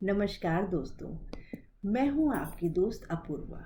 नमस्कार दोस्तों, मैं हूँ आपकी दोस्त अपूर्वा।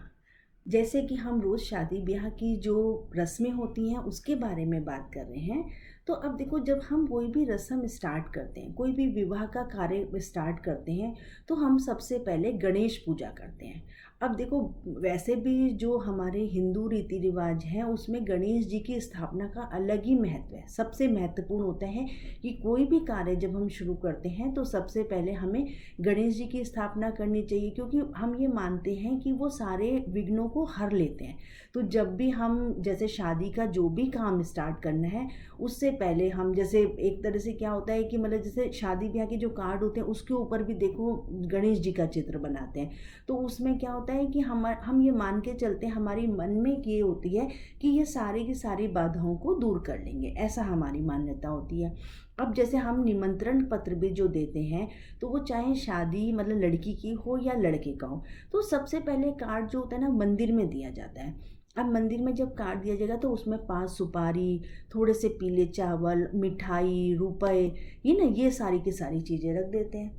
जैसे कि हम रोज़ शादी ब्याह की जो रस्में होती हैं उसके बारे में बात कर रहे हैं। तो अब देखो, जब हम कोई भी रस्म स्टार्ट करते हैं, कोई भी विवाह का कार्य स्टार्ट करते हैं, तो हम सबसे पहले गणेश पूजा करते हैं। अब देखो, वैसे भी जो हमारे हिंदू रीति रिवाज हैं उसमें गणेश जी की स्थापना का अलग ही महत्व है। सबसे महत्वपूर्ण होता है कि कोई भी कार्य जब हम शुरू करते हैं तो सबसे पहले हमें गणेश जी की स्थापना करनी चाहिए, क्योंकि हम ये मानते हैं कि वो सारे विघ्नों को हर लेते हैं। तो जब भी हम जैसे शादी का जो भी काम स्टार्ट करना है, उससे पहले हम जैसे एक तरह से क्या होता है कि मतलब जैसे शादी ब्याह के जो कार्ड होते हैं उसके ऊपर भी देखो गणेश जी का चित्र बनाते हैं। तो उसमें क्या होता है कि हम ये मान के चलते हैं, हमारी मन में ये होती है कि ये सारी की सारी बाधाओं को दूर कर लेंगे, ऐसा हमारी मान्यता होती है। अब जैसे हम निमंत्रण पत्र भी जो देते हैं, तो वो चाहे शादी मतलब लड़की की हो या लड़के का हो, तो सबसे पहले कार्ड जो होता है ना मंदिर में दिया जाता है। अब मंदिर में जब कार्ड दिया जाएगा तो उसमें 5 सुपारी, थोड़े से पीले चावल, मिठाई, रुपए, ये ना ये सारी की सारी चीज़ें रख देते हैं।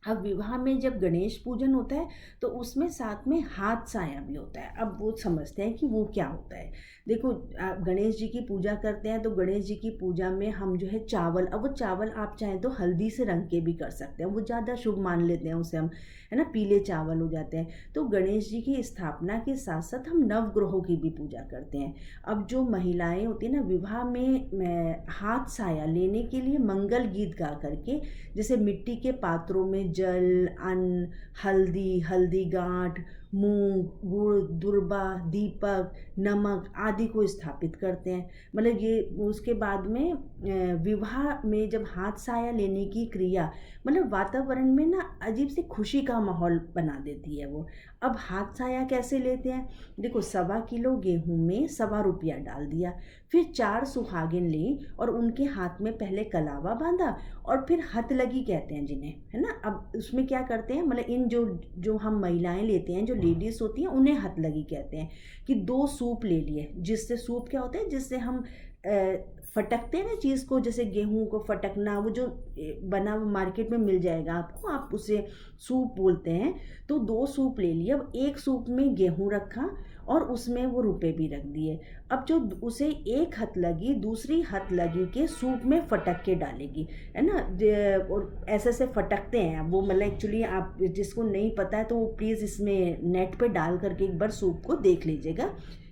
अब विवाह में जब गणेश पूजन होता है तो उसमें साथ में हाथ साया भी होता है। अब वो समझते हैं कि वो क्या होता है। देखो, गणेश जी की पूजा करते हैं तो गणेश जी की पूजा में हम जो है चावल, अब वो चावल आप चाहें तो हल्दी से रंग के भी कर सकते हैं, वो ज़्यादा शुभ मान लेते हैं उसे हम, है ना, पीले चावल हो जाते हैं। तो गणेश जी की स्थापना के साथ साथ हम नवग्रहों की भी पूजा करते हैं। अब जो महिलाएं होती हैं ना, विवाह में हाथ साया लेने के लिए मंगल गीत गा करके, जैसे मिट्टी के पात्रों में जल, अन्न, हल्दी, हल्दी गांठ, मूंग, गुड़, दुर्बा, दीपक, नमक आदि को स्थापित करते हैं। मतलब ये उसके बाद में विवाह में जब हाथ साया लेने की क्रिया मतलब वातावरण में ना अजीब सी खुशी का माहौल बना देती है वो। अब हाथ साया कैसे लेते हैं? देखो, 1.25 किलो गेहूं में 1.25 रुपया डाल दिया, फिर 4 सुहागिन ली और उनके हाथ में पहले कलावा बांधा और फिर हथलगी कहते हैं जिन्हें, है ना। अब उसमें क्या करते हैं, मतलब इन जो जो हम महिलाएं लेते हैं, जो लेडीज होती हैं, उन्हें हथलगी कहते हैं। कि 2 सूप ले लिए, जिससे सूप क्या होता है, जिससे हम फटकते हैं ना चीज़ को, जैसे गेहूं को फटकना, वो जो बना हुआ मार्केट में मिल जाएगा आपको, आप उसे सूप बोलते हैं। तो 2 सूप ले लिए। अब एक सूप में गेहूं रखा और उसमें वो रुपए भी रख दिए। अब जो उसे एक हथलगी दूसरी हथलगी के सूप में फटक के डालेगी, है ना। और ऐसे ऐसे फटकते हैं वो, मतलब एक्चुअली आप जिसको नहीं पता है तो वो प्लीज़ इसमें नेट पे डाल करके एक बार सूप को देख लीजिएगा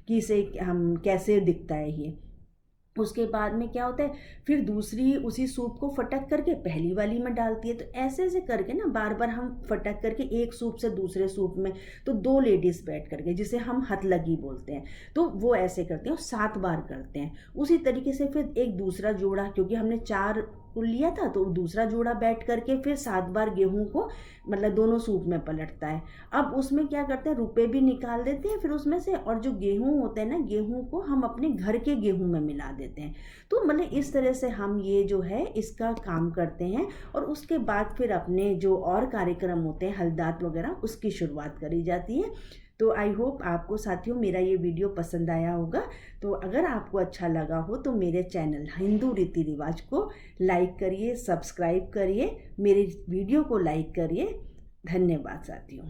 कि इसे हम कैसे दिखता है ये। उसके बाद में क्या होता है, फिर दूसरी उसी सूप को फटक करके पहली वाली में डालती है। तो ऐसे ऐसे करके ना बार बार हम फटक करके एक सूप से दूसरे सूप में, तो 2 लेडीज बैठ करके, जिसे हम हथलगी बोलते हैं, तो वो ऐसे करते हैं और 7 बार करते हैं। उसी तरीके से फिर एक दूसरा जोड़ा, क्योंकि हमने 4 को लिया था, तो दूसरा जोड़ा बैठ करके फिर 7 बार गेहूं को मतलब दोनों सूप में पलटता है। अब उसमें क्या करते हैं, रुपए भी निकाल देते हैं फिर उसमें से, और जो गेहूं होते हैं ना, गेहूं को हम अपने घर के गेहूं में मिला देते हैं। तो मतलब इस तरह से हम ये जो है इसका काम करते हैं। और उसके बाद फिर अपने जो और कार्यक्रम होते हैं हलदात वगैरह, उसकी शुरुआत करी जाती है। तो आई होप आपको साथियों मेरा ये वीडियो पसंद आया होगा। तो अगर आपको अच्छा लगा हो तो मेरे चैनल हिंदू रीति रिवाज को लाइक करिए, सब्सक्राइब करिए, मेरे वीडियो को लाइक करिए। धन्यवाद साथियों।